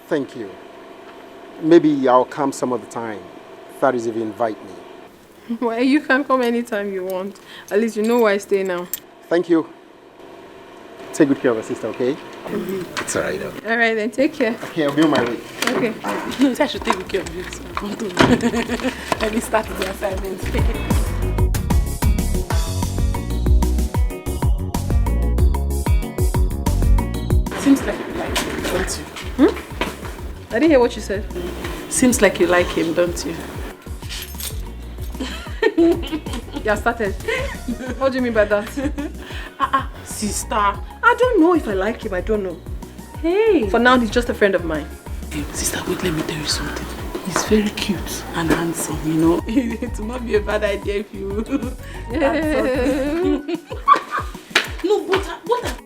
Thank you. Maybe I'll come some other time. That is if you invite me. Well, you can come anytime you want. At least you know where I stay now. Thank you. Take good care of your sister, okay? It's alright though. Alright then, take care. Okay, I'll be on my way. Okay. I should take good care of you. Let me start the assignment. Seems like you like him, don't you? I didn't hear what you said. Seems like you like him, don't you? Yeah, started. What do you mean by that? Sister. I don't know if I like him, I don't know. Hey. For now, he's just a friend of mine. Hey, sister, wait, let me tell you something. He's very cute and handsome, you know. It might be a bad idea if you... No, but what?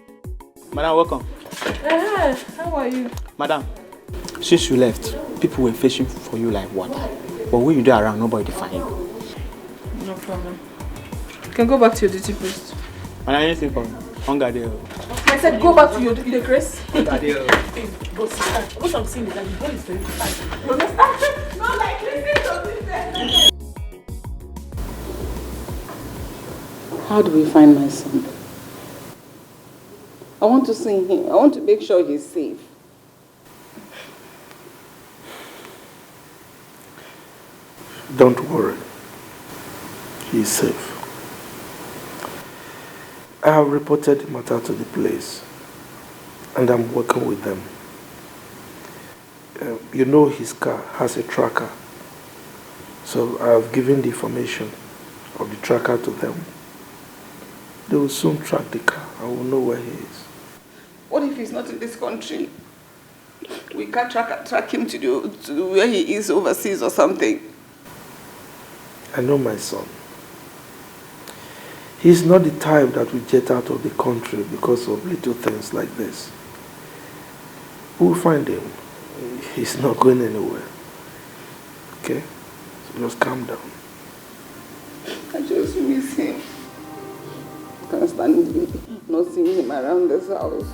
Madam, welcome. How are you? Madam, since you left, people were fishing for you like water. But when you do around, nobody find you. No problem. You can go back to your duty post. Madam, anything for me? Hunger there. I said go back to your duty, Grace. Hunger there. Hey, but sister, what I'm saying is that the boy is very fine. You understand? Not like listen to this. How do we find my son? I want to see him. I want to make sure he's safe. Don't worry. He's safe. I have reported the matter to the police and I'm working with them. You know his car has a tracker. So I have given the information of the tracker to them. They will soon track the car. I will know where he is. What if he's not in this country? We can't track him to where he is overseas or something. I know my son. He's not the type that will jet out of the country because of little things like this. We'll find him. He's not going anywhere. Okay? So just calm down. I just miss him. I can't stand not seeing him around this house.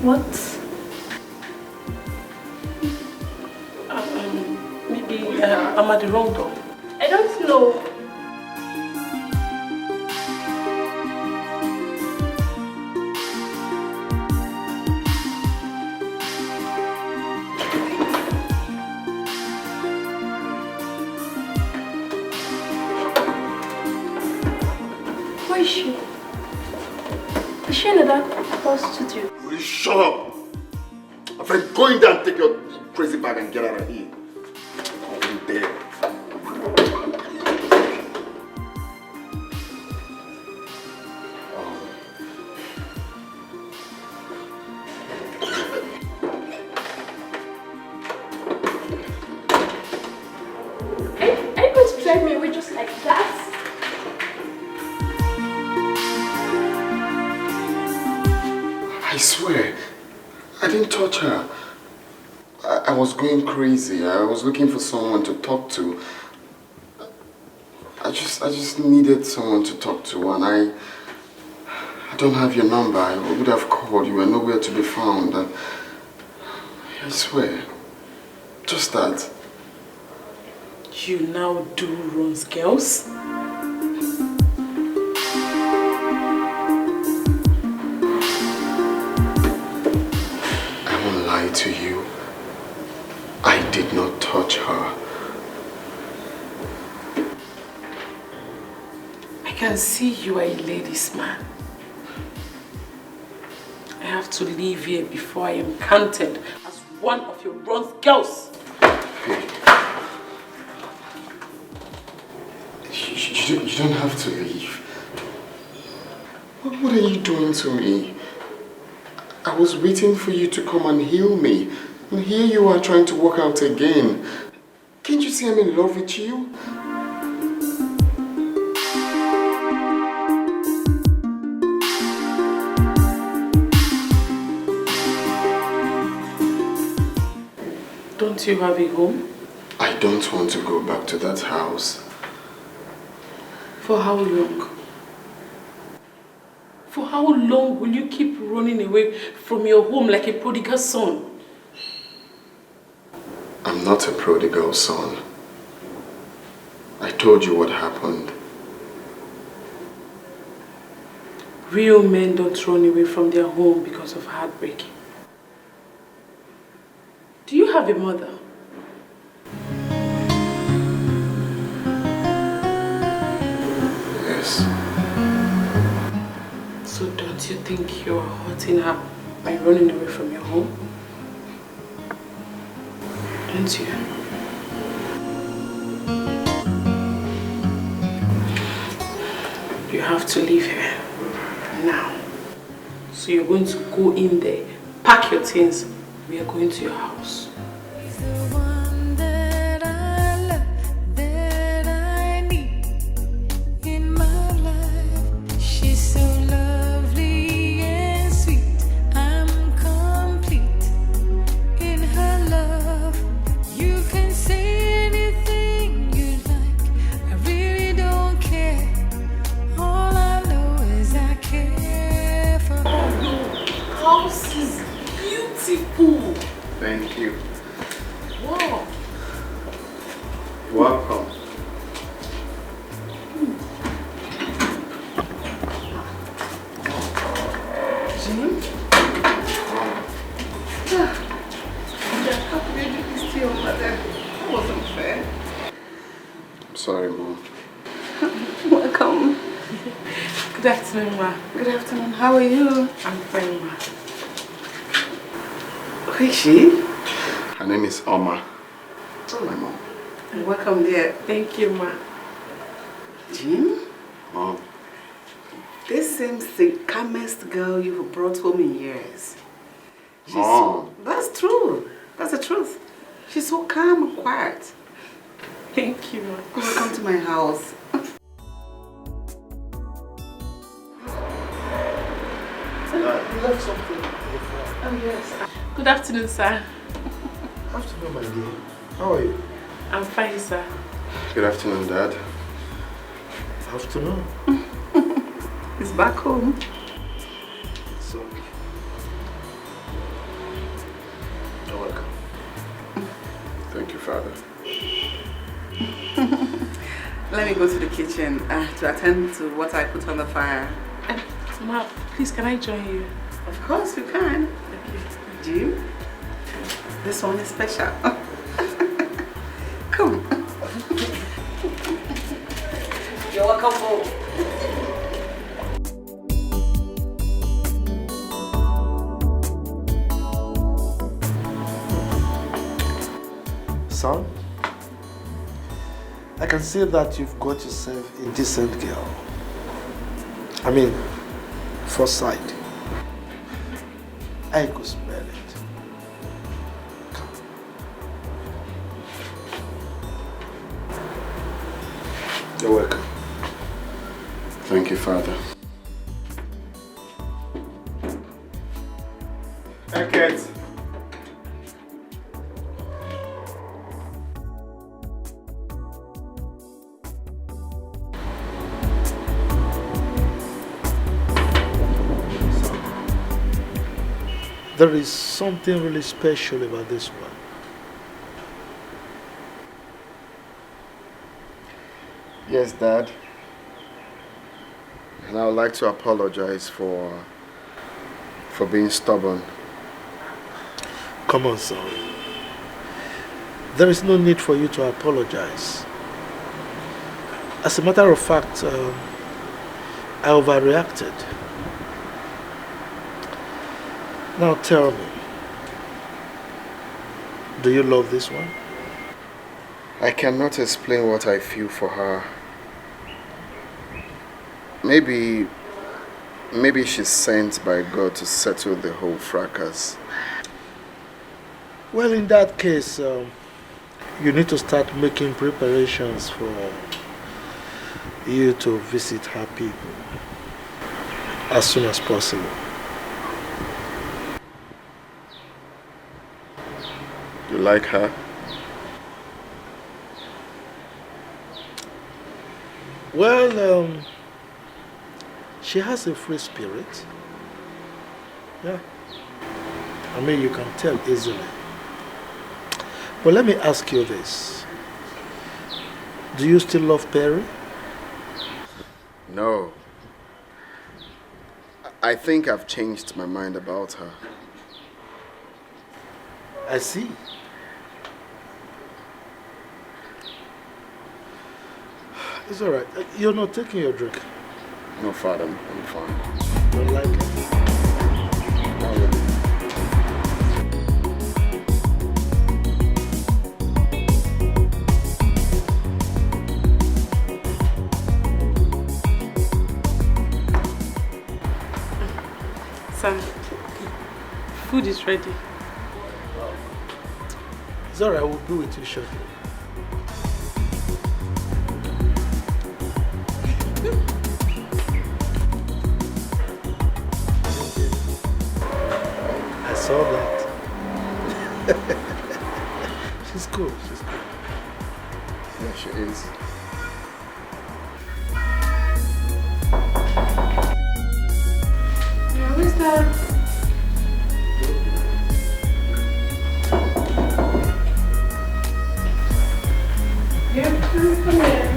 What? Maybe I'm at the wrong door. I don't know. Where is she? Is she in that prostitute? Will you shut up? My friend, go in there and take your crazy bag and get out of here. I'll be there. Are you going to drive me away just like that? I swear, I didn't touch her. I was going crazy. I was looking for someone to talk to. I just needed someone to talk to, and I don't have your number. I would have called. You were nowhere to be found. I swear, just that. You now do runs, girls. To you, I did not touch her. I can see you are a ladies' man. I have to leave here before I am counted as one of your runs girls. Hey. You don't have to leave. What are you doing to me? I was waiting for you to come and heal me. And here you are trying to walk out again. Can't you see I'm in love with you? Don't you have a home? I don't want to go back to that house. For how long? For how long will you keep running away from your home like a prodigal son? I'm not a prodigal son. I told you what happened. Real men don't run away from their home because of heartbreak. Do you have a mother? Yes. So don't you think you're hurting her by running away from your home? Don't you? You have to leave here now. So you're going to go in there, pack your things. We are going to your house. Thank you. Wow. Welcome. Jim? How could you do this to your mother? That wasn't fair. I'm sorry, Mom. Welcome. Good afternoon, Ma. Good afternoon. How are you? I'm fine, Ma. Who is she? Her name is Oma. My mom. Welcome there. Thank you, Ma. Jim? Mom. This seems the calmest girl you've brought home in years. Mom. That's true. That's the truth. She's so calm and quiet. Thank you, Ma. Welcome to my house. You left something. Oh, yes. Good afternoon, sir. Afternoon, my dear. How are you? I'm fine, sir. Good afternoon, Dad. Afternoon. He's back home. It's okay. You're welcome. Thank you, Father. Let me go to the kitchen to attend to what I put on the fire. Ma, please, can I join you? Of course you can. Okay. Jim, this one is special. Come. You're welcome home. Son, I can see that you've got yourself a decent girl. I mean, first sight. I could smell it. Come. You're welcome. Thank you, Father. Okay. There is something really special about this one. Yes, Dad. And I would like to apologize for being stubborn. Come on, son. There is no need for you to apologize. As a matter of fact, I overreacted. Now tell me, do you love this one? I cannot explain what I feel for her. Maybe she's sent by God to settle the whole fracas. Well, in that case, you need to start making preparations for you to visit her people as soon as possible. You like her? Well, she has a free spirit. Yeah. I mean, you can tell easily. But let me ask you this. Do you still love Perry? No. I think I've changed my mind about her. I see. It's all right. You're not taking your drink. No, Father, I'm fine. Don't like it? Not really. Sir, food is ready. It's all right. We'll be with you shortly. I saw that. She's cool. She's cool. Yeah, she is. Yeah, who's that? Yeah, come in.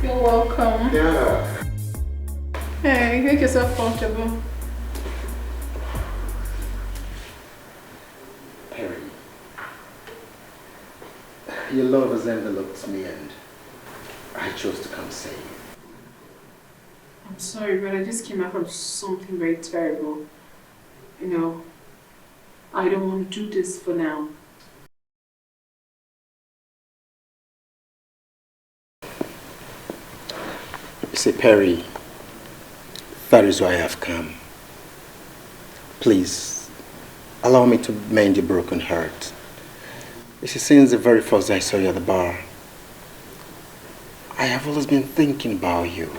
You're welcome. Yeah. Hey, make yourself comfortable. Perry, your love has enveloped me and I chose to come say it. I'm sorry, but I just came out from something very terrible. You know, I don't want to do this for now. You see, Perry, that is why I have come. Please, allow me to mend your broken heart. You see, since the very first day I saw you at the bar, I have always been thinking about you.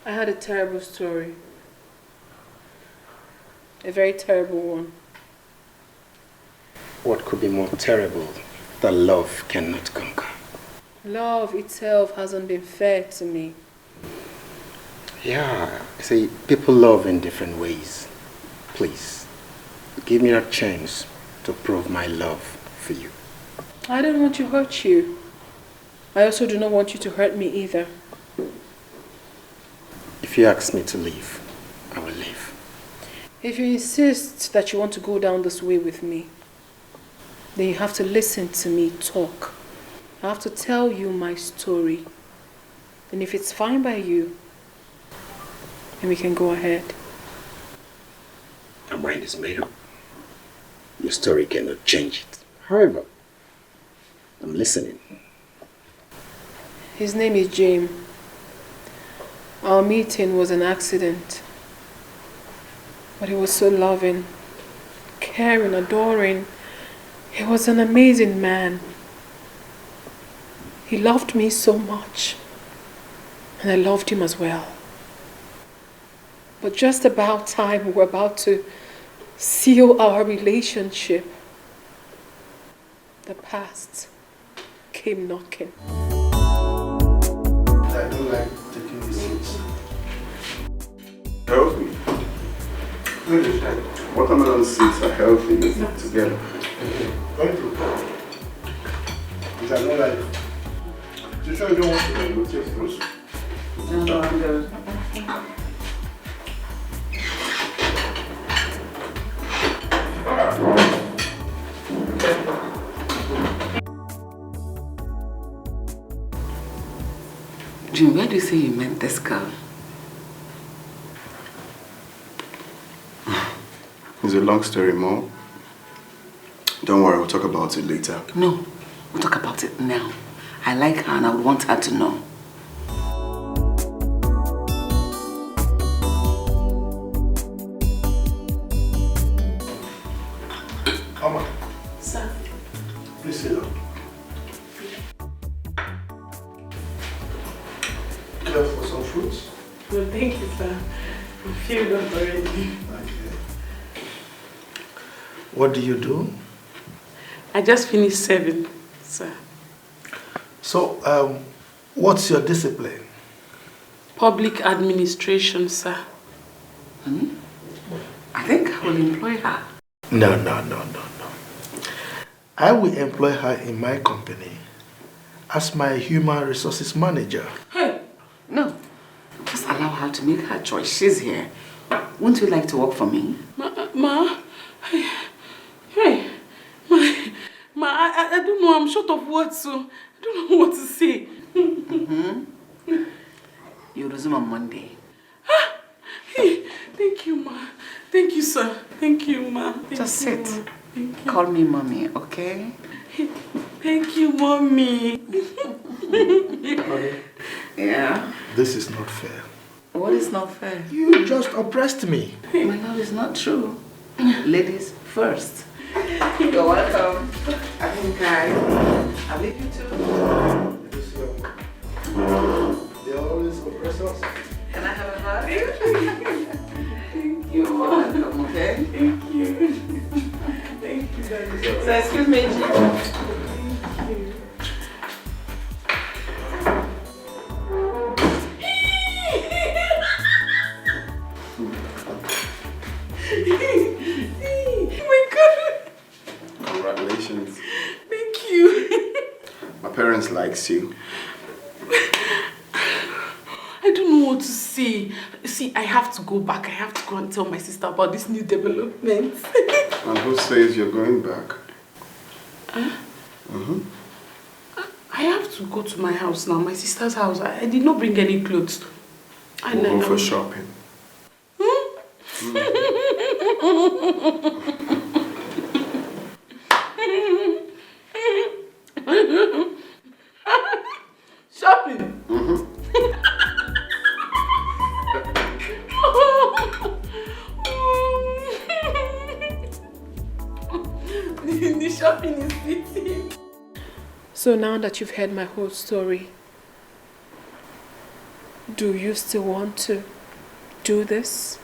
I had a terrible story. A very terrible one. What could be more terrible that love cannot conquer? Love itself hasn't been fair to me. Yeah, see, people love in different ways. Please, give me that chance to prove my love for you. I don't want to hurt you. I also do not want you to hurt me either. If you ask me to leave, I will leave. If you insist that you want to go down this way with me, then you have to listen to me talk. I have to tell you my story. And if it's fine by you, then we can go ahead. My mind is made up. Your story cannot change it. However, I'm listening. His name is James. Our meeting was an accident. But he was so loving, caring, adoring. He was an amazing man. He loved me so much. And I loved him as well. But just about time we were about to seal our relationship, the past came knocking. I don't like taking these seats. Healthy. Watermelon seeds are healthy together. Going through. Which I don't like. You sure you don't want to go take fruits? No, I'm good. Jim, where do you say you met this girl? It's a long story, Mom. Don't worry, we'll talk about it later. No, we'll talk about it now. I like her and I would want her to know. Come on. Sir. Please sit down. Care for some fruits? No, thank you, sir. I feel up already. Okay. What do you do? I just finished serving, sir. So, what's your discipline? Public administration, sir. I think I will employ her. No. I will employ her in my company as my human resources manager. Hey, no. Just allow her to make her choice. She's here. Wouldn't you like to work for me? I don't know. I'm short of words, so I don't know what to say. You resume on Monday. Hey, thank you, Ma. Thank you, sir. Thank you, Ma. Just sit. Call me mommy, okay? Thank you, mommy. Honey, Yeah. this is not fair. What is not fair? You just oppressed me. My love is not true. Ladies first. You're welcome. I think I leave you too. They always oppress us. Can I have a hug? Thank you. You're welcome, okay? Thank you. Thank you, darling. So, excuse me, Thank you. Oh my God! Congratulations. Thank you. My parents likes you. I don't know what to say. See, I have to go back. I have to go and tell my sister about this new development. And who says you're going back? I have to go to my house now, my sister's house. I did not bring any clothes. We'll go for shopping. Shopping? The shopping is fitting. So now that you've heard my whole story, do you still want to do this?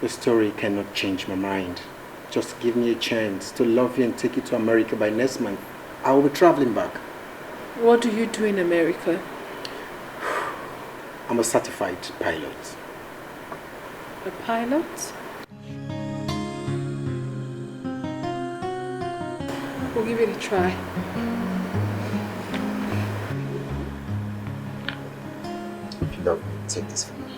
The story cannot change my mind. Just give me a chance to love you and take you to America by next month. I will be traveling back. What do you do in America? I'm a certified pilot. A pilot? We'll give it a try. If you love me, take this from me.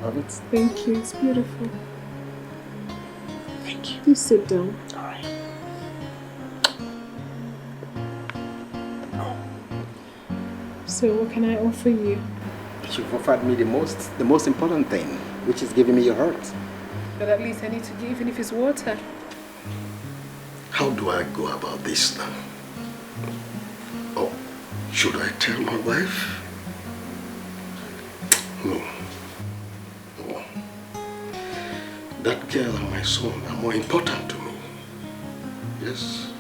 Love it? Thank you, it's beautiful. Thank you. Please sit down. All right. So what can I offer you? You've offered me the most important thing, which is giving me your heart. But at least I need to give, even if it's water. How do I go about this now? Oh, should I tell my wife? No. No. That girl and my son are more important to me. Yes.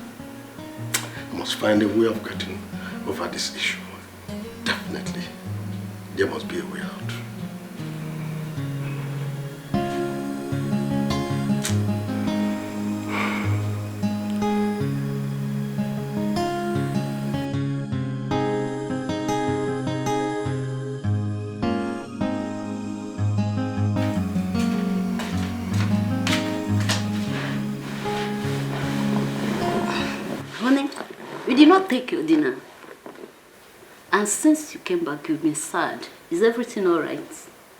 I must find a way of getting over this issue. Definitely. There must be a way out. Honey, you did not take your dinner. And since you came back, you've been sad. Is everything all right?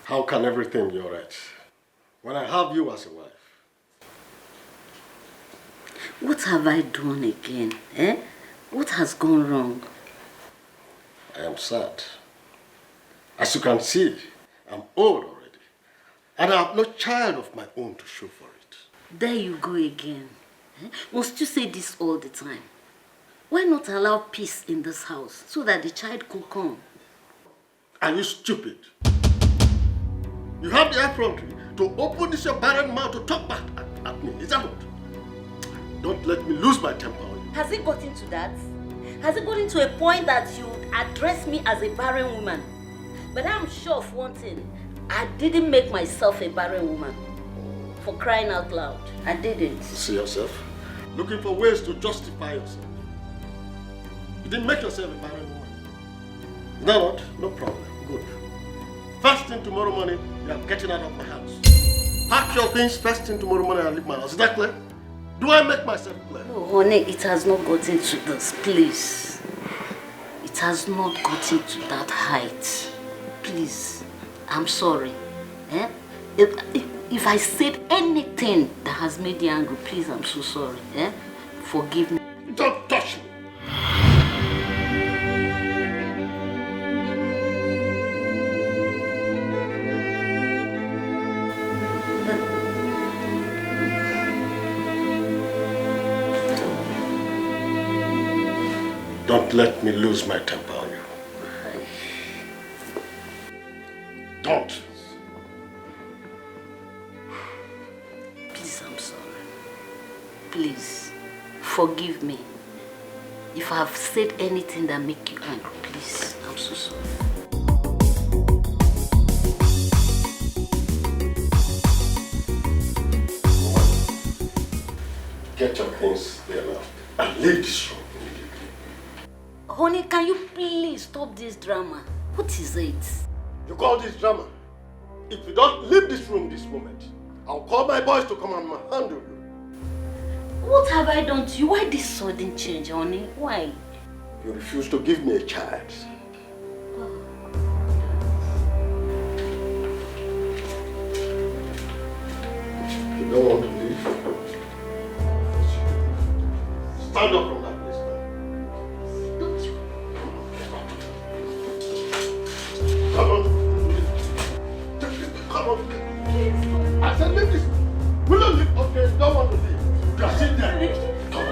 How can everything be all right when I have you as a wife? What have I done again? Eh? What has gone wrong? I am sad. As you can see, I'm old already. And I have no child of my own to show for it. There you go again. Eh? Must you say this all the time? Why not allow peace in this house so that the child could come? Are you stupid? You have the effrontery to open this your barren mouth to talk back at me, is that what? Don't let me lose my temper on you. Has it gotten to that? Has it gotten to a point that you address me as a barren woman? But I'm sure of one thing. I didn't make myself a barren woman. For crying out loud. I didn't. See yourself? Looking for ways to justify yourself. You didn't make yourself a barren woman. No, not? No problem. Good. First thing tomorrow morning, you are getting out of my house. Pack your things first thing tomorrow morning and leave my house. Is that clear? Do I make myself clear? No, honey, it has not gotten to this, please. It has not gotten to that height. Please, I'm sorry. Eh? If I said anything that has made you angry, please, I'm so sorry. Eh? Forgive me. Don't touch me. Don't let me lose my temper on you. Don't. Please, I'm sorry. Please, forgive me. If I have said anything that make you angry, please, I'm so sorry. Get your things there now and leave this room. Honey, can you please stop this drama? What is it? You call this drama? If you don't leave this room this moment, I'll call my boys to come and handle you. What have I done to you? Why this sudden change, honey? Why? You refuse to give me a child. You don't want to leave? Stand up from that place now. Don't you? Come on. Come on. I said leave this. Will you leave? Okay, don't want to leave. You are sitting there. Come on.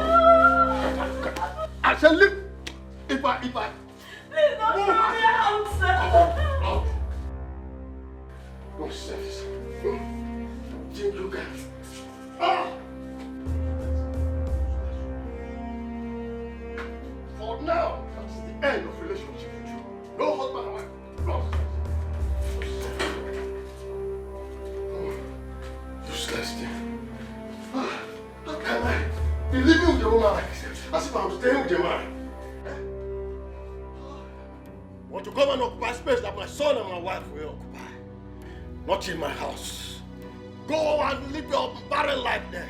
I said leave. If I... Please don't throw me out, sir. Come on. Out. Don't say this. Think you can. For now, that is the end of relationship with you. No husband and wife. No. Useless thing. How can I be living with a woman like this? As if I'm staying with a man. Want to come and occupy space that my son and my wife will occupy. Not in my house. Go and live your barren life there.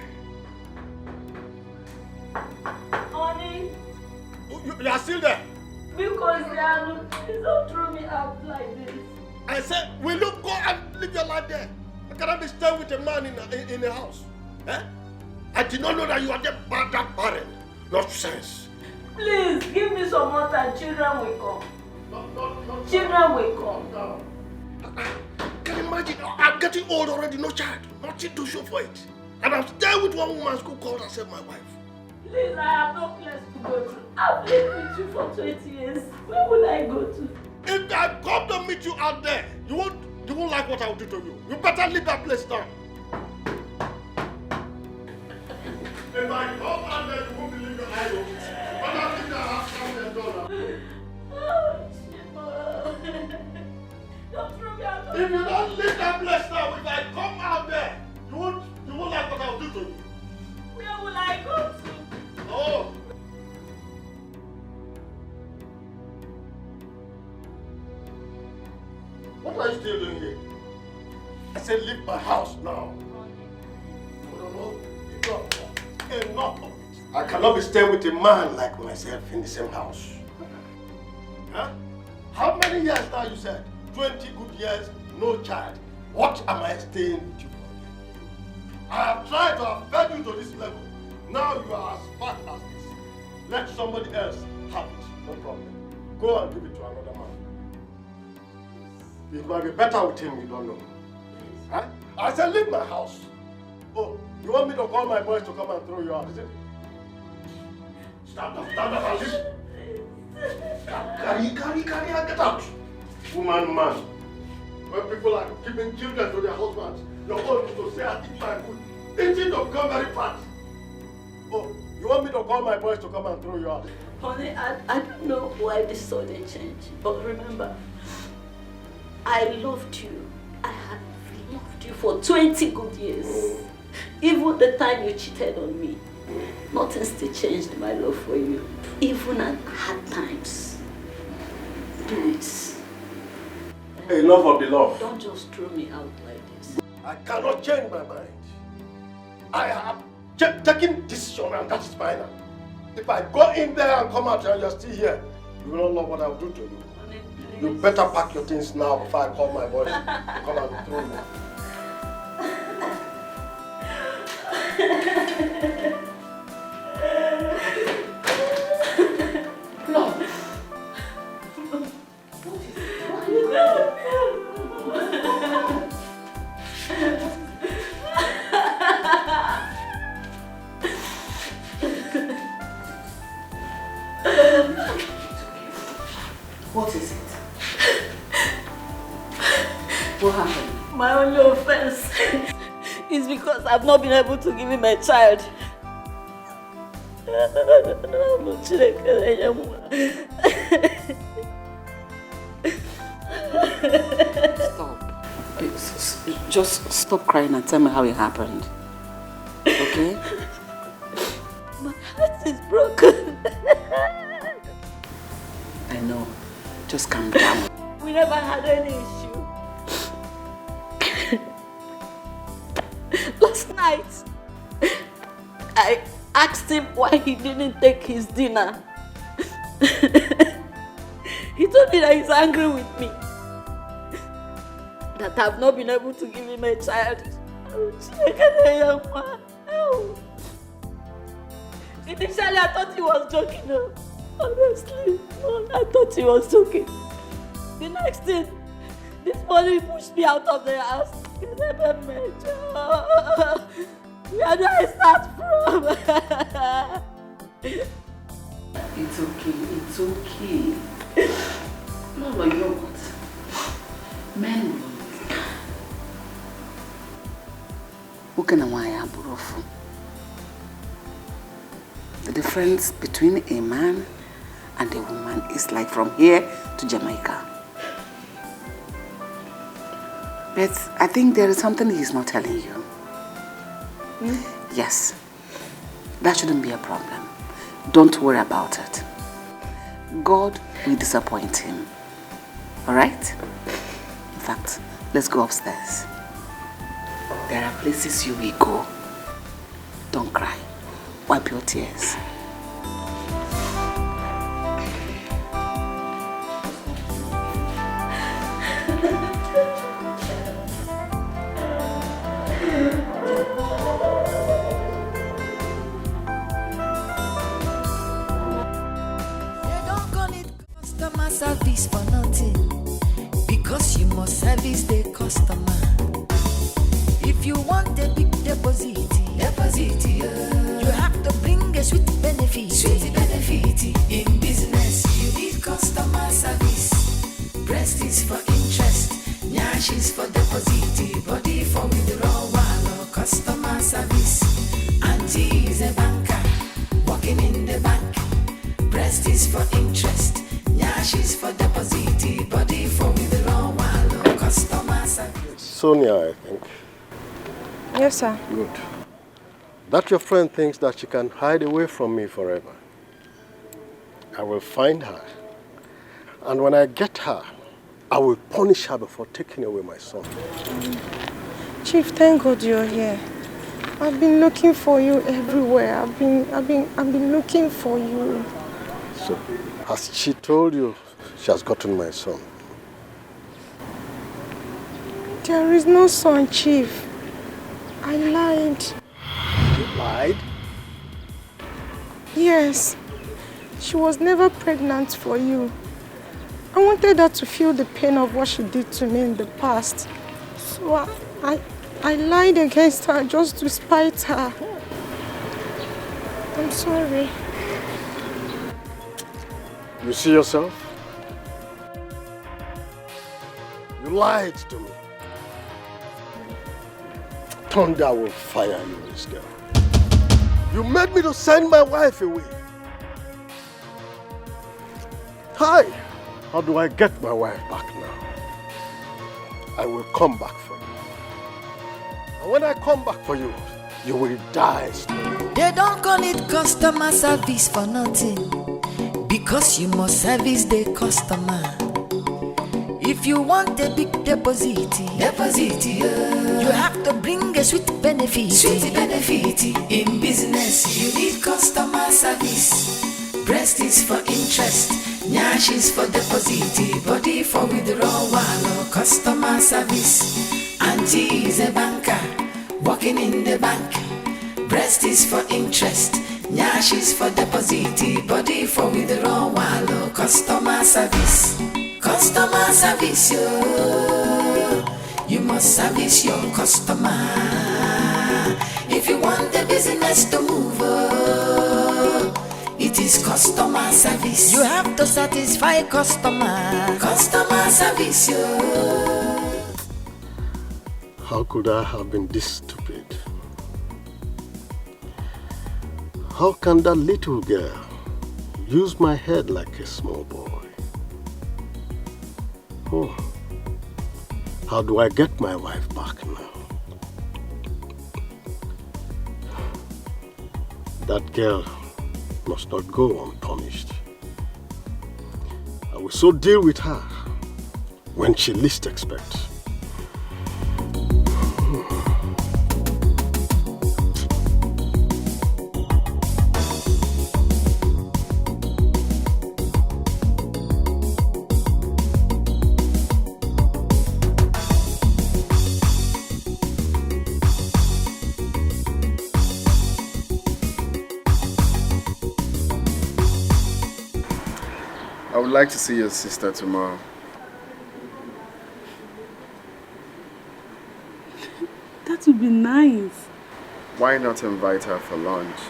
Honey, You are still there? because please don't throw me out like this. I said, will you go and live your life there? I cannot be staying with a man in a house. Eh? I did not know that you are that barren. Nonsense. Please, give me some more time. Children will come. Children will come. No. Can you imagine? I'm getting old already, no child. Nothing to show for it. And I'm staying with one woman who called herself my wife. Please, I have no place to go to. I've lived with you for 20 years. Where will I go to? If I come to meet you out there, you won't like what I'll do to you. You better leave that place now. If I come out there, you won't believe your eyes open. But I think I have come and done now. Oh, don't throw me out. If you don't leave that place now, if I come out there, you won't like what I'll do to you. Where will I go to? Oh. What are you still doing here? I said leave my house now. No. Enough of it. I cannot be staying with a man like myself in the same house. Huh? How many years now you said? 20 good years, no child. What am I staying with you for again? I have tried to have fed you to this level. Now you are as fat as this. Let somebody else have it. No problem. Go and give it to another man. It might be better with him, you don't know. Huh? I said leave my house. Oh, you want me to call my boys to come and throw you out, is it? Stand up, Alice. Carry, and get out. Woman. When people are giving children to their husbands, your own is to say, I eat my food. Eating to become very fat. Oh, you want me to call my boys to come and throw you out? Honey, I don't know why this sudden change, but remember, I loved you. I had loved you for 20 good years. Even the time you cheated on me, nothing still changed my love for you. Even at hard times. Please. Enough of the love. Don't just throw me out like this. I cannot change my mind. I have taken decision and that is final. If I go in there and come out and you're still here, you will not know what I'll do to you. You better pack your things now before I call my boys to come and throw you. What is it? What happened? My only offense is because I've not been able to give him a child. Stop. Just stop crying and tell me how it happened. Okay? My heart is broken. I know. Just calm down. We never had any issue. Last night, I asked him why he didn't take his dinner. He told me that he's angry with me. That I've not been able to give him a child. Initially, I thought he was joking. Honestly, I thought he was joking. The next thing, this morning he pushed me out of the house. Where do I start from? It's okay, it's okay. No, you know what? Men will the difference between a man and a woman is like from here to Jamaica. But I think there is something he's not telling you. Yes, that shouldn't be a problem. Don't worry about it. God will disappoint him. Alright? In fact, let's go upstairs. There are places you will go. Don't cry. Wipe your tears. Service for nothing, because you must service the customer. If you want a big deposit, you have to bring a sweet benefit. In business, you need customer service. Breast is for interest, nyash is for deposit, body for withdrawal. Customer service. Auntie is a banker, working in the bank. Breast is for interest. She's for deposit, body for withdrawal, customer service. Sonia, I think. Yes, sir. Good. That your friend thinks that she can hide away from me forever. I will find her. And when I get her, I will punish her before taking away my son. Chief, thank God you're here. I've been looking for you everywhere. I've been looking for you. So, has she told you she has gotten my son? There is no son, Chief. I lied. You lied? Yes. She was never pregnant for you. I wanted her to feel the pain of what she did to me in the past. So I lied against her just to spite her. I'm sorry. You see yourself? You lied to me. Thunder will fire you, this girl. You made me to send my wife away. Hi! How do I get my wife back now? I will come back for you. And when I come back for you, you will die slowly. They don't call it customer service for nothing, because you must service the customer. If you want a big deposit, you have to bring a sweet benefit. In business, you need customer service. Breast is for interest, nyash is for deposit, body for withdrawal, customer service. Auntie is a banker, working in the bank. Breast is for interest, nyash is for deposit, body for withdrawal, customer service. Customer service, you must service your customer. If you want the business to move, it is customer service. You have to satisfy customer. Customer service, How could I have been this stupid? How can that little girl use my head like a small boy? Oh, how do I get my wife back now? That girl must not go unpunished. I will so deal with her when she least expects. I would like to see your sister tomorrow. That would be nice. Why not invite her for lunch?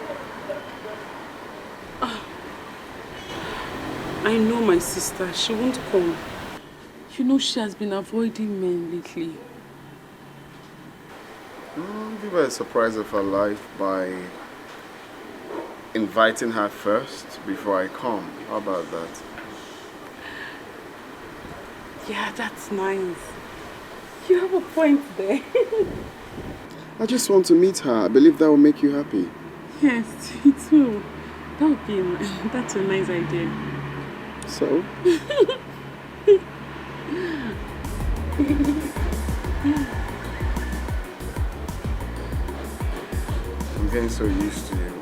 I know my sister, she won't come. You know she has been avoiding men lately. Give her a surprise of her life by inviting her first before I come. How about that? Yeah, that's nice. You have a point there. I just want to meet her. I believe that will make you happy. Yes, me too. That would be that's a nice idea. So? I'm getting so used to you.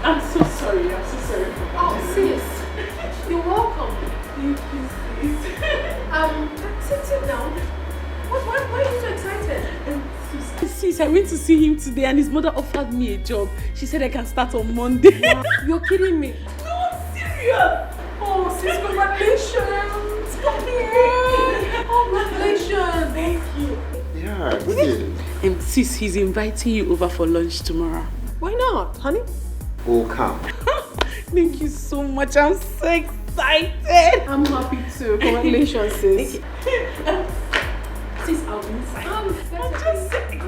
I'm so sorry for that. Oh, sis. You're welcome. Thank you, sis. Sit down. Why are you so excited? Sis, I went to see him today and his mother offered me a job. She said I can start on Monday. Wow. You're kidding me. No, I'm serious. Oh, sis, congratulations. Come here. Congratulations. Thank you. Yeah, good news. Sis, he's inviting you over for lunch tomorrow. Why not, honey? Oh, come. Thank you so much. I'm so excited. I'm happy too. Congratulations, sis. Sis, I'll be inside. I'm just so excited.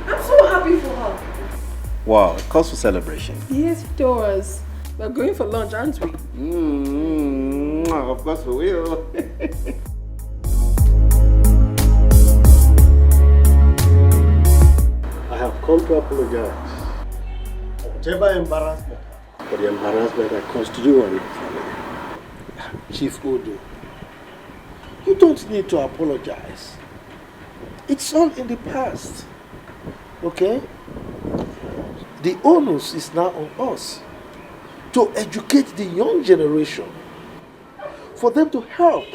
I'm so happy for her. Wow, it calls for celebration. Yes, it does. We're going for lunch, aren't we? Of course we will. I have come to apologize for whatever embarrassment, for the embarrassment that caused you and your family. Chief Odo, you don't need to apologize. It's all in the past. Okay? The onus is now on us to educate the young generation, for them to help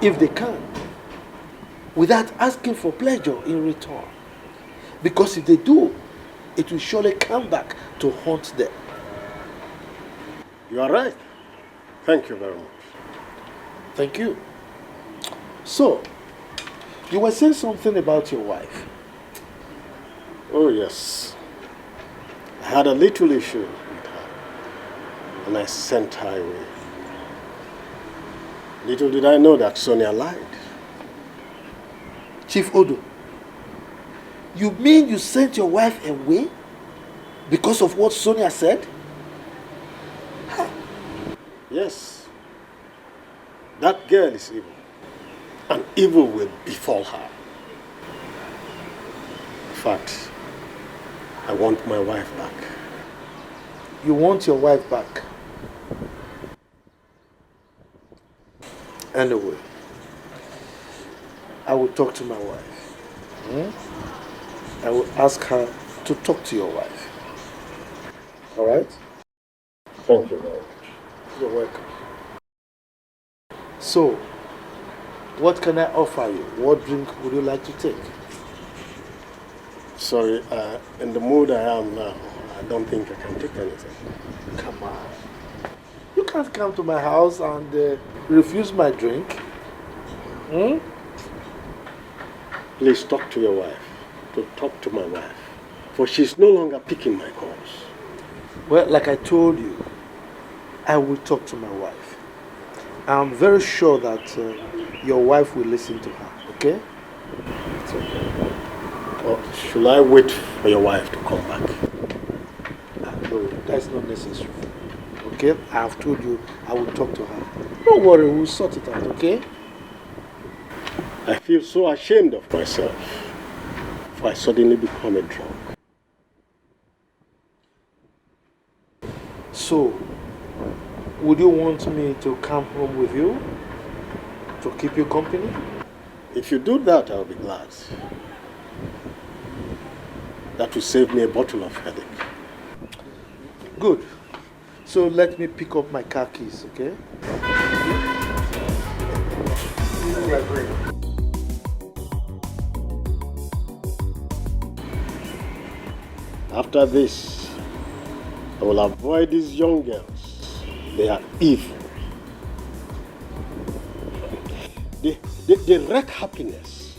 if they can, without asking for pleasure in return. Because if they do, it will surely come back to haunt them. You are right. Thank you very much. Thank you. So, you were saying something about your wife. Oh yes. I had a little issue with her and I sent her away. Little did I know that Sonia lied. Chief Odo, You mean you sent your wife away because of what Sonia said? Yes. That girl is evil. And evil will befall her. In fact, I want my wife back. You want your wife back? Anyway, I will talk to my wife. I will ask her to talk to your wife. All right? Thank you very much. You're welcome. So, what can I offer you? What drink would you like to take? Sorry, in the mood I am now, I don't think I can take anything. Come on. You can't come to my house and refuse my drink. Please talk to your wife. To talk to my wife. For she's no longer picking my calls. Well, like I told you, I will talk to my wife. I'm very sure that your wife will listen to her, okay? It's okay. Or should I wait for your wife to come back? No, that's not necessary. Okay? I have told you I will talk to her. Don't worry, we'll sort it out, okay? I feel so ashamed of myself for I suddenly become a drunk. So, would you want me to come home with you? To keep you company? If you do that, I'll be glad. That will save me a bottle of headache. Good. So let me pick up my car keys, okay? After this, I will avoid these young girls. They are evil. They wreck happiness.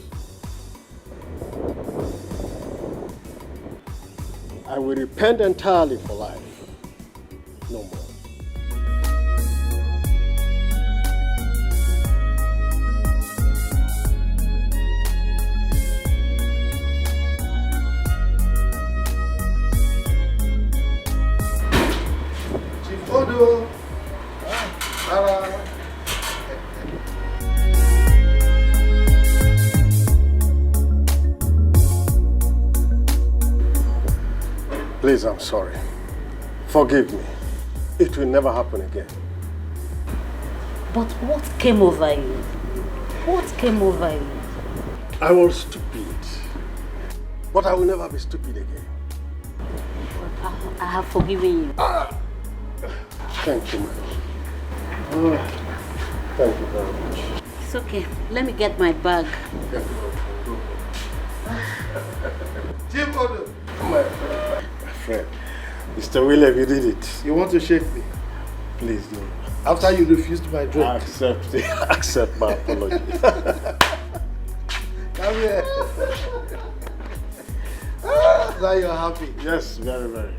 I will repent entirely for life. No more. Chief Odo. Please, I'm sorry. Forgive me. It will never happen again. But what came over you? What came over you? I was stupid. But I will never be stupid again. I have forgiven you. Thank you, madam. Thank you very much. It's okay. Let me get my bag. Chief Odo. My friend. Mr. William, you did it. You want to shake me? Please do. After you refused my drink. Accept my apology. Come here. Now you're happy. Yes, very, very.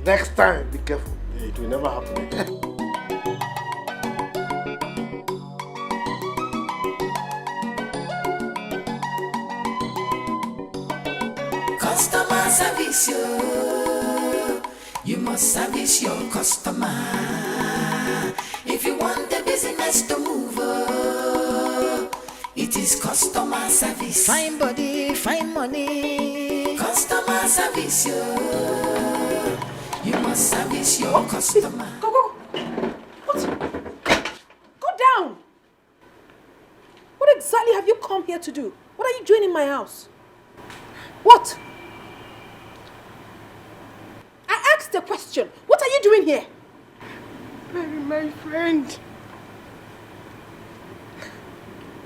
Next time, be careful. It will never happen again. Customer service, you must service your customer. If you want the business to move, it is customer service. Fine body, fine money. Customer service, you must service your customer. Go. What? Go down. What exactly have you come here to do? What are you doing in my house? What? I asked a question. What are you doing here? Mary, my friend.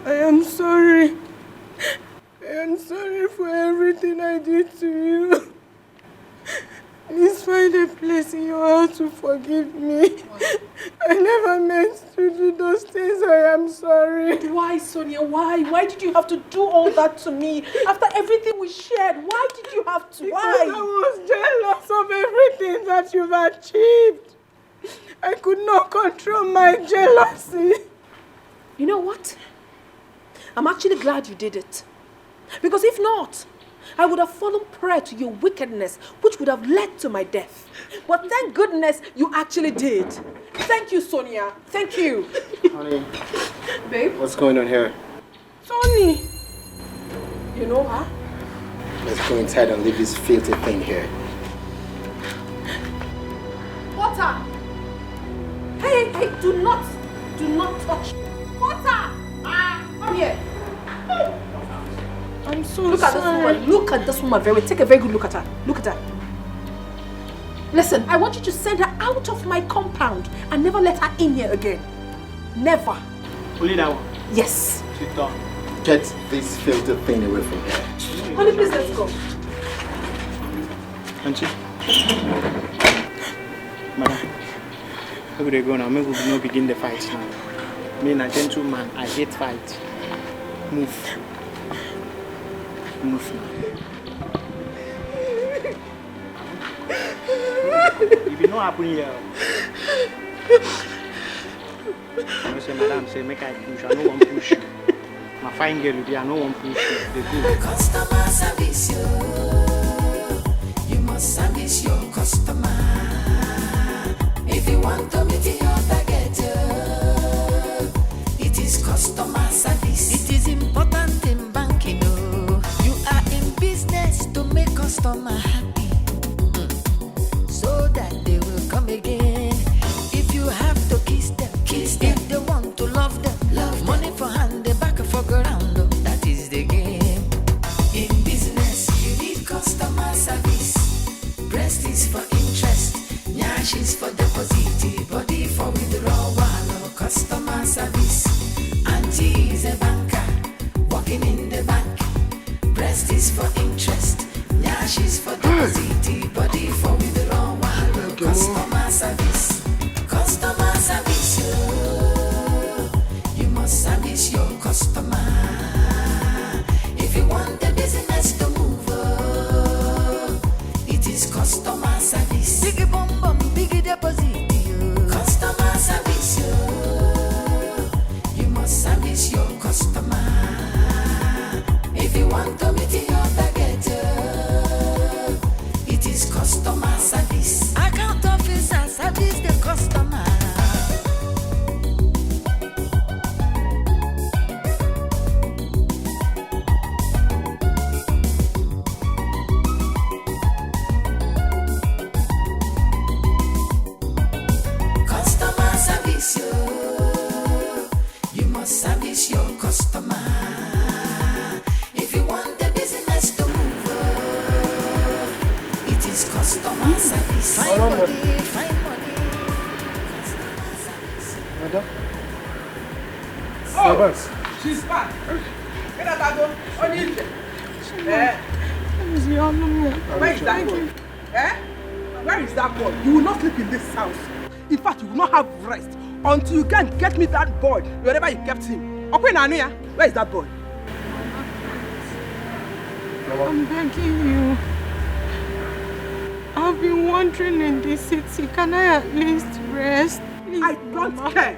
I am sorry. I am sorry for everything I did to you. Please find a place in your heart to forgive me. I never meant to do those things. I am sorry. Why, Sonia? Why? Why did you have to do all that to me? After everything we shared, why did you have to? Why? Because I was jealous of everything that you've achieved. I could not control my jealousy. You know what? I'm actually glad you did it. Because if not, I would have fallen prey to your wickedness, which would have led to my death. But thank goodness you actually did. Thank you, Sonia. Thank you. Honey. Babe? What's going on here? Tony. You know her? Let's go inside and leave this filthy thing here. Water! Hey, do not touch. Water! Come here. I'm so Look at this woman. Look at this woman. Take a very good look at her. Look at her. Listen, I want you to send her out of my compound and never let her in here again. Never. Only that one? Yes. Sit down. Get this filthy thing away from here. Honey, please let's go. Auntie. Madam. How could they go now? Maybe we will not begin the fight now. Me and a gentleman, I hate fight. Move. Move now. If you know what happened here, I say, madam, say, make I push. I don't want to push you. My fine girl, I don't want to push you. They go. Customer service, you must service your customer. If you want to meet your target, it is customer service. It is important in banking. You are in business to make customer happy, so that they will come again. If you have to kiss them. If they want to love them, money for hand, they back for ground. That is the game. In business, you need customer service. Breast is for interest, nyash is for deposit, body for withdrawal. Customer service. Auntie is a banker, working in the bank. Breast is for interest, nyash is for deposit, body for withdrawal. Customer service. Customer service, you must service your customer. If you want the business to move, it is customer service. Biggie bum bum, biggie deposit. Customer service, you must service your customer. If you want to meet your target, it is customer service. Account officer service the customer. Customer service, you must service your customer. If you want the business to move, it is customer service. Find money, find money. Madam? Oh, she's back. Get out that door. On you. Where is that boy? Where is that boy? You will not sleep in this house. In fact, you will not have rest until you can get me that boy, wherever you kept him. Okay, Nania, where is that boy? I'm begging you. I've been wandering in this city. Can I at least rest? Please, I don't care.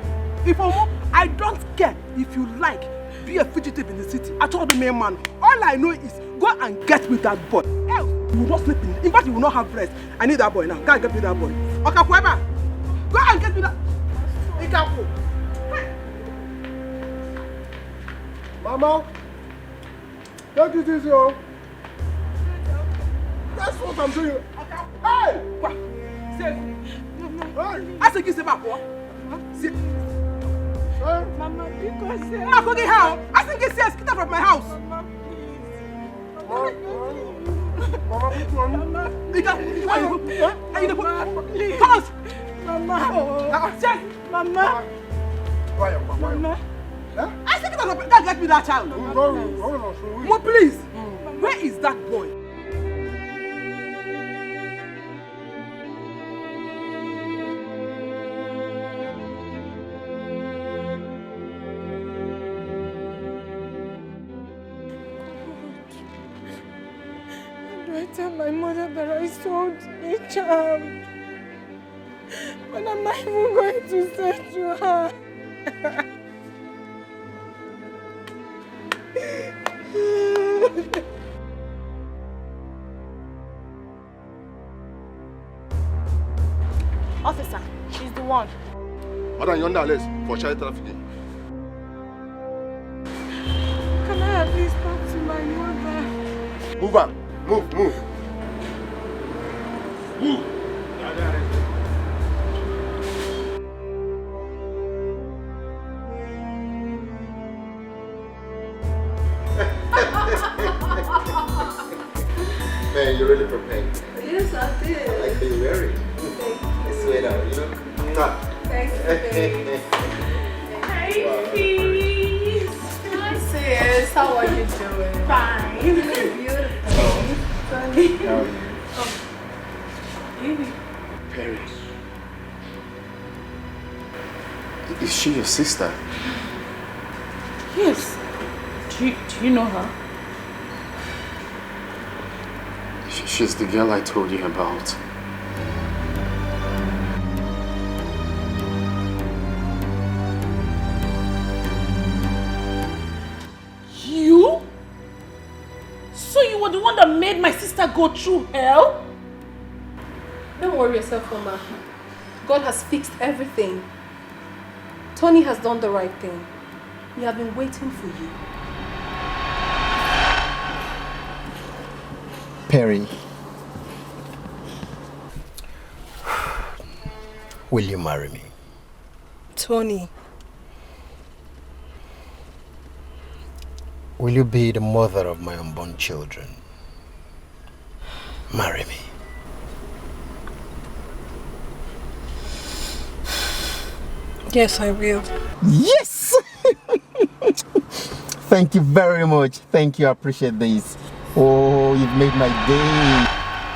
I don't care if you like. Be a fugitive in the city. I told the main man. All I know is go and get me that boy. Else, you will not sleep in fact, you will not have rest. I need that boy now. Go and get me that boy. Okay, whoever. Go and get me that. Etiko. Mama, don't do this, yo. That's what I'm doing. Hey! What? Say, Hey! I say, give back. What? Say, Mama, because I'm going how? I think it's get out of my house. Mama, Mama, Mama, please. Come on. Mama, Mama. Why? Mama. I think that get me that child. Mama, please. Where is that boy? I tell my mother that I sold a child. But am I even going to say to her? Officer, she's the one. Madam, you're under arrest for child trafficking. Can I at least talk to my mother? Move back. Move. Move. Man, you're really prepared. Yes, I did. I like the way you wear it. I swear now, you look. Thanks, babe. Hey, Wow. peace. Hi, sis. How are you doing? Fine. You look beautiful. Sunny. How are you? Baby. Perry. Is she your sister? Yes. Do you know her? She's the girl I told you about. You? So you were the one that made my sister go through hell? Don't worry yourself, Mama. God has fixed everything. Tony has done the right thing. We have been waiting for you. Perry, will you marry me? Tony. Will you be the mother of my unborn children? Marry me. Yes, I will. Yes! Thank you very much. Thank you. I appreciate this. Oh, you've made my day.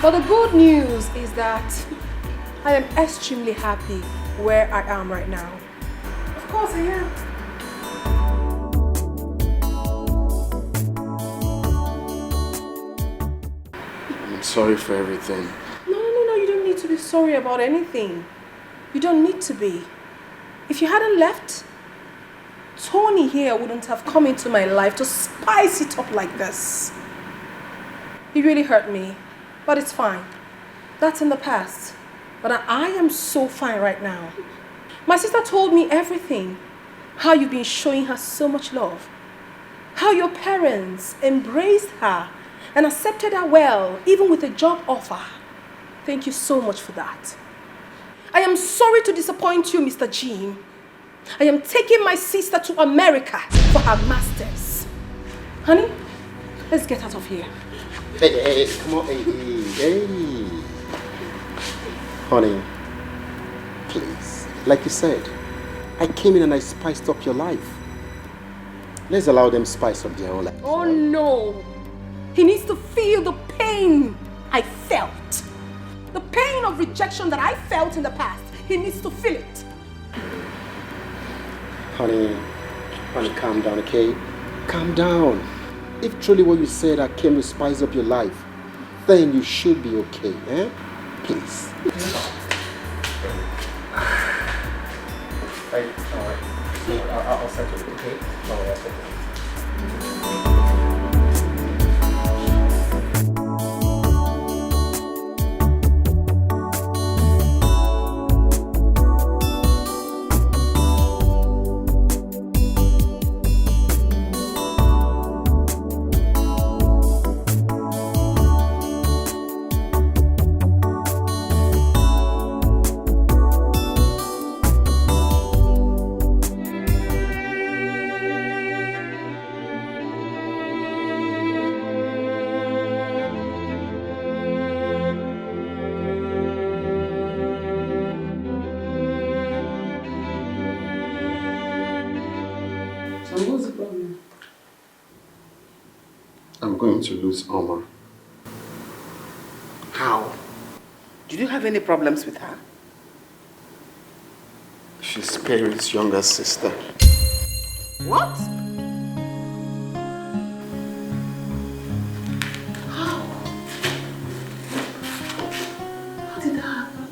But the good news is that I am extremely happy where I am right now. Of course I am. I'm sorry for everything. No, you don't need to be sorry about anything. You don't need to be. If you hadn't left, Tony here wouldn't have come into my life to spice it up like this. He really hurt me, but it's fine. That's in the past. But I am so fine right now. My sister told me everything. How you've been showing her so much love. How your parents embraced her and accepted her well, even with a job offer. Thank you so much for that. I am sorry to disappoint you, Mr. Jim. I am taking my sister to America for her masters. Honey, let's get out of here. Hey, come on, hey. Honey, please, like you said, I came in and I spiced up your life. Let's allow them spice up their own life. Oh no! He needs to feel the pain I felt. The pain of rejection that I felt in the past. He needs to feel it. Honey, calm down, okay? Calm down. If truly what you said I came to spice up your life, then you should be okay, eh? Please. Hey, alright. I'll settle it, okay? Alright, I'll settle it. I'm going to lose Omar. How? Did you have any problems with her? She's Perry's younger sister. What? How? How did that happen?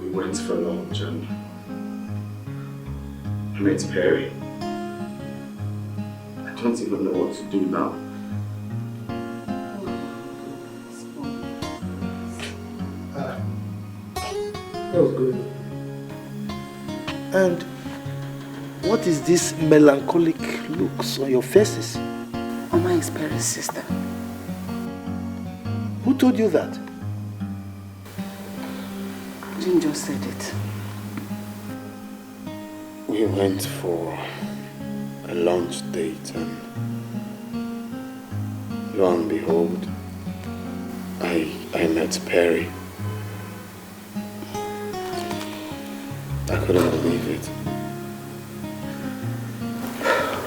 We went for lunch and I met Perry. I don't even know what to do now. What's going on? And what is this melancholic looks on your faces? Mama is Perry's sister. Who told you that? Jim just said it. We went for a lunch date and lo and behold, I met Perry. I couldn't believe it.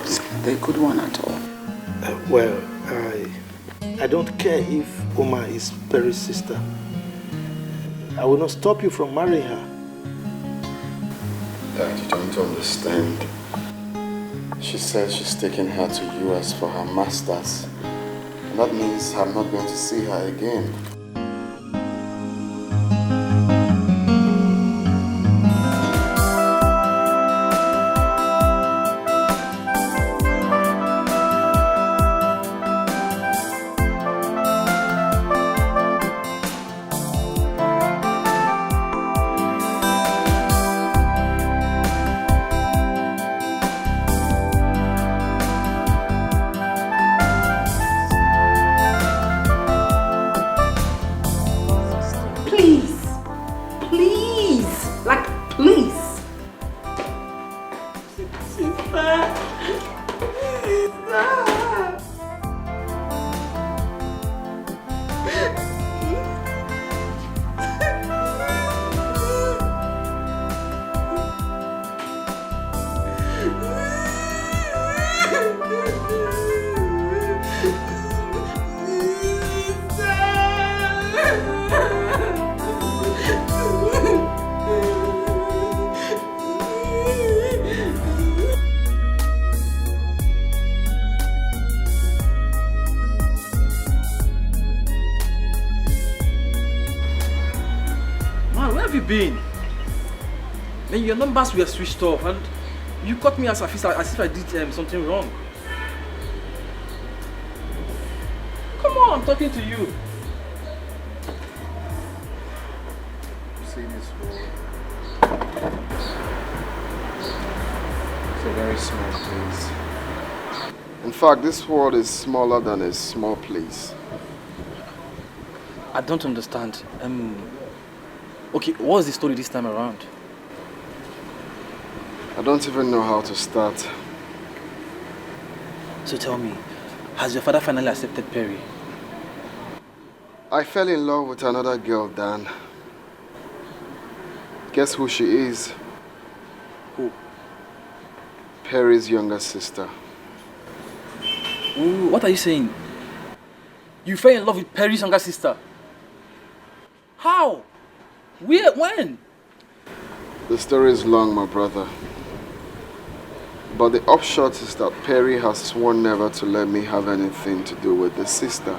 It's not a good one at all. Well, I don't care if Oma is Perry's sister. I will not stop you from marrying her. Dad, you don't understand. She said she's taking her to US for her master's. And that means I'm not going to see her again. Man, your numbers were switched off and you caught me as if I did something wrong. Come on, I'm talking to you. See this wall? It's a very small place. In fact, this world is smaller than a small place. I don't understand. Okay, what's the story this time around? I don't even know how to start. So tell me, has your father finally accepted Perry? I fell in love with another girl, Dan. Guess who she is? Who? Perry's younger sister. Ooh, what are you saying? You fell in love with Perry's younger sister? How? Where? When? The story is long, my brother. But the upshot is that Perry has sworn never to let me have anything to do with the sister.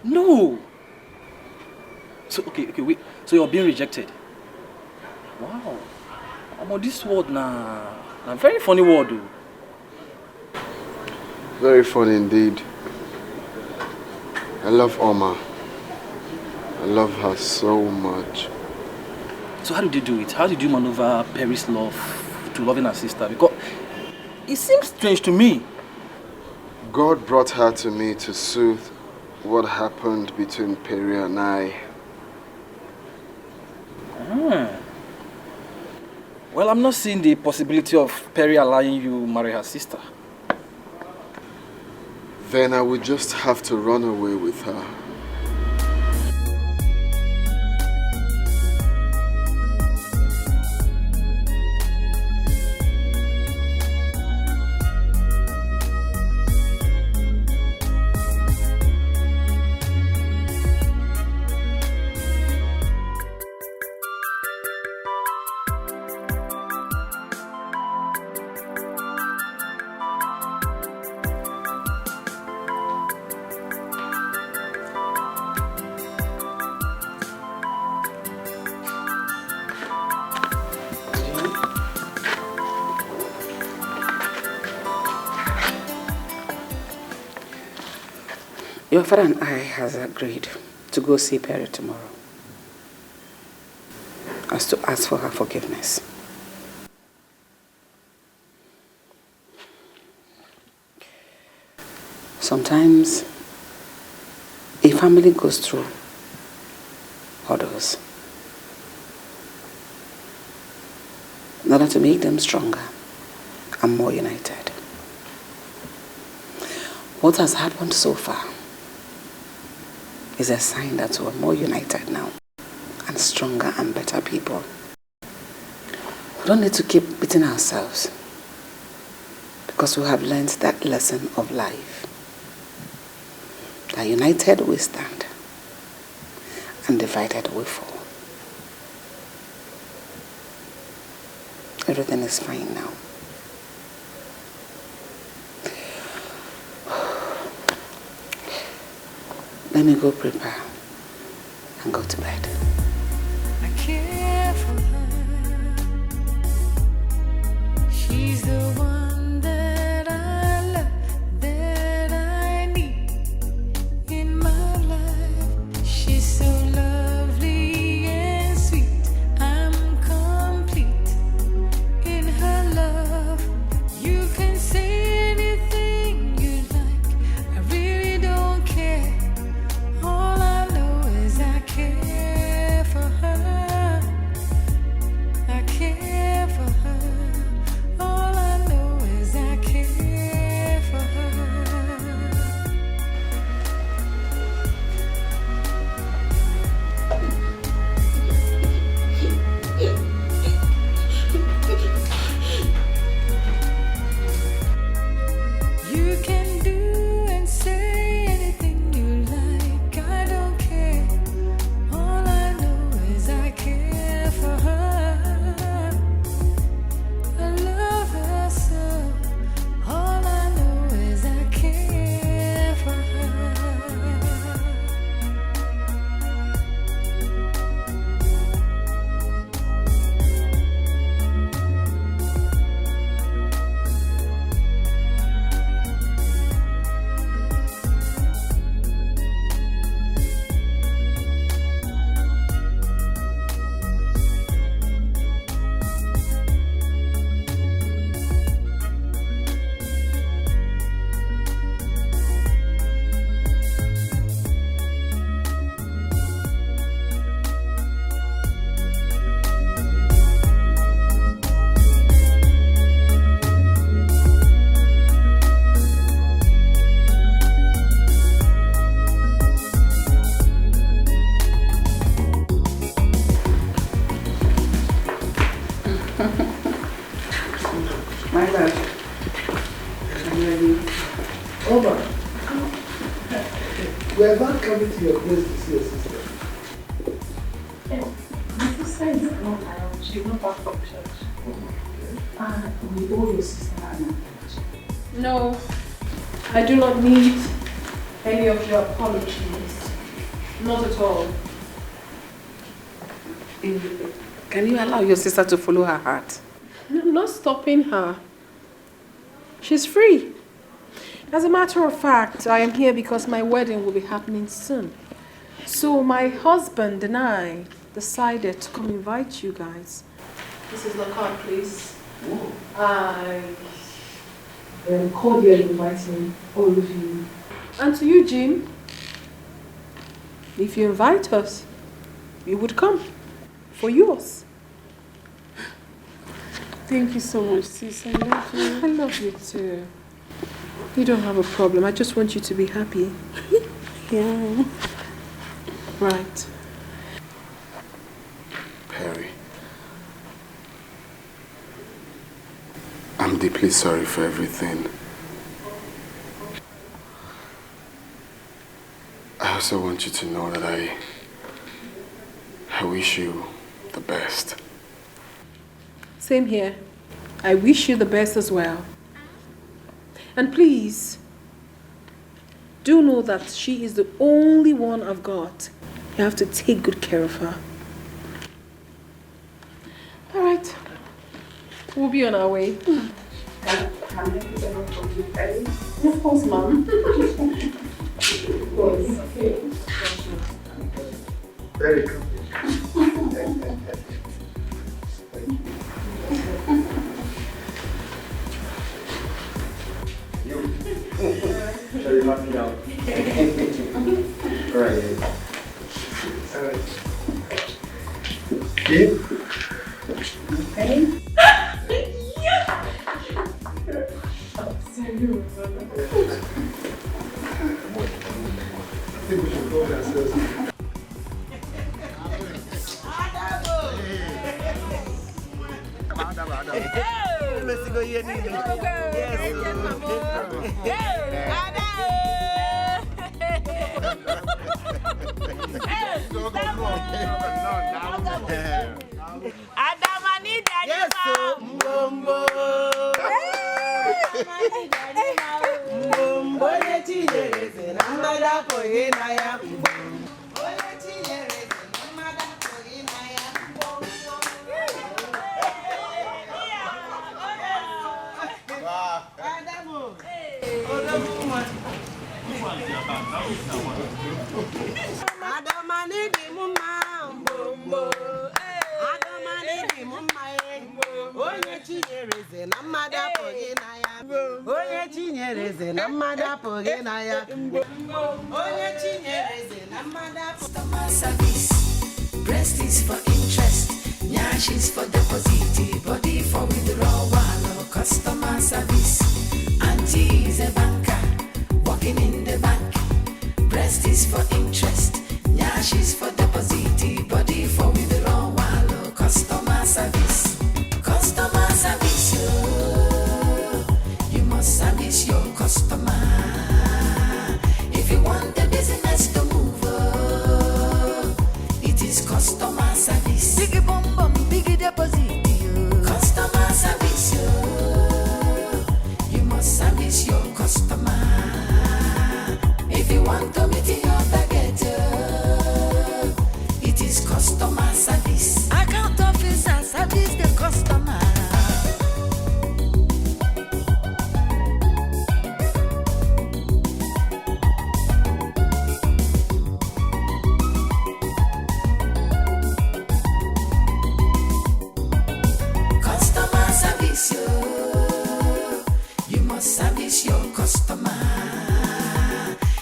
No! So, okay, wait. So you're being rejected? Wow. I'm on this word now. A very funny word, though. Very funny indeed. I love Oma. I love her so much. So how did you do it? How did you maneuver Perry's love to loving her sister? Because it seems strange to me. God brought her to me to soothe what happened between Perry and I. Well, I'm not seeing the possibility of Perry allowing you marry her sister. Then I would just have to run away with her. Your father and I has agreed to go see Perry tomorrow. as to ask for her forgiveness. Sometimes a family goes through hurdles in order to make them stronger and more united. What has happened so far is a sign that we're more united now and stronger and better people. We don't need to keep beating ourselves because we have learned that lesson of life. That united we stand and divided we fall. Everything is fine now. Let me go prepare and go to bed. I care for her. She's the one that I love, that I need in my life. She's so lovely and sweet. I'm complete in her love. You can say anything you like. I really don't care. All I know is I care for her. I care for her. All I know is I care for her. You can do and say anything you like. I don't care. All I know is I care for her. I love her so. All I know is I care for her. My love, are you ready? Oma, we are not coming to your place to see your sister. My sister is not around. She's not back from church. We owe your sister an apology. No, I do not need any of your apologies. Not at all. Can you allow your sister to follow her heart? I'm not stopping her. She's free. As a matter of fact, I am here because my wedding will be happening soon. So my husband and I decided to come invite you guys. This is the card, please. I am cordially inviting all of you. And to you, Jim, if you invite us, we would come for yours. Thank you so much, sis. I love you. I love you too. You don't have a problem. I just want you to be happy. Yeah. Right. Perry, I'm deeply sorry for everything. I also want you to know that I wish you the best. Same here. I wish you the best as well. And please, do know that she is the only one I've got. You have to take good care of her. All right. We'll be on our way. Can I get a note from you, Perry? Of course, Mom. Of course. Okay. Very good. Sorry, knock me out. Right. Okay. Hey. I think we should go downstairs. Let's go here. Customer service, breast is for interest, nyash is for deposit, body for withdrawal. Customer service, auntie is a banker, working in the bank. Breast is for interest, nyash is for deposit, body for withdrawal. Customer service, oh, you must service your customer. If you want the business to move, oh, it is customer service. Biggie bum bum, biggie deposit, oh. Customer service, oh, you must service your customer. If you want to meet your target, oh, it is customer service. Account officer service the customer. You must service your customer.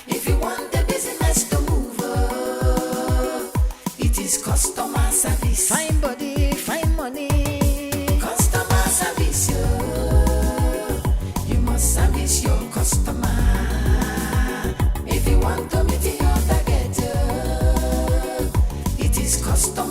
If you want the business to move, it is customer service. Fine body, fine money. Customer service, you must service your customer. If you want to meet your target, it is customer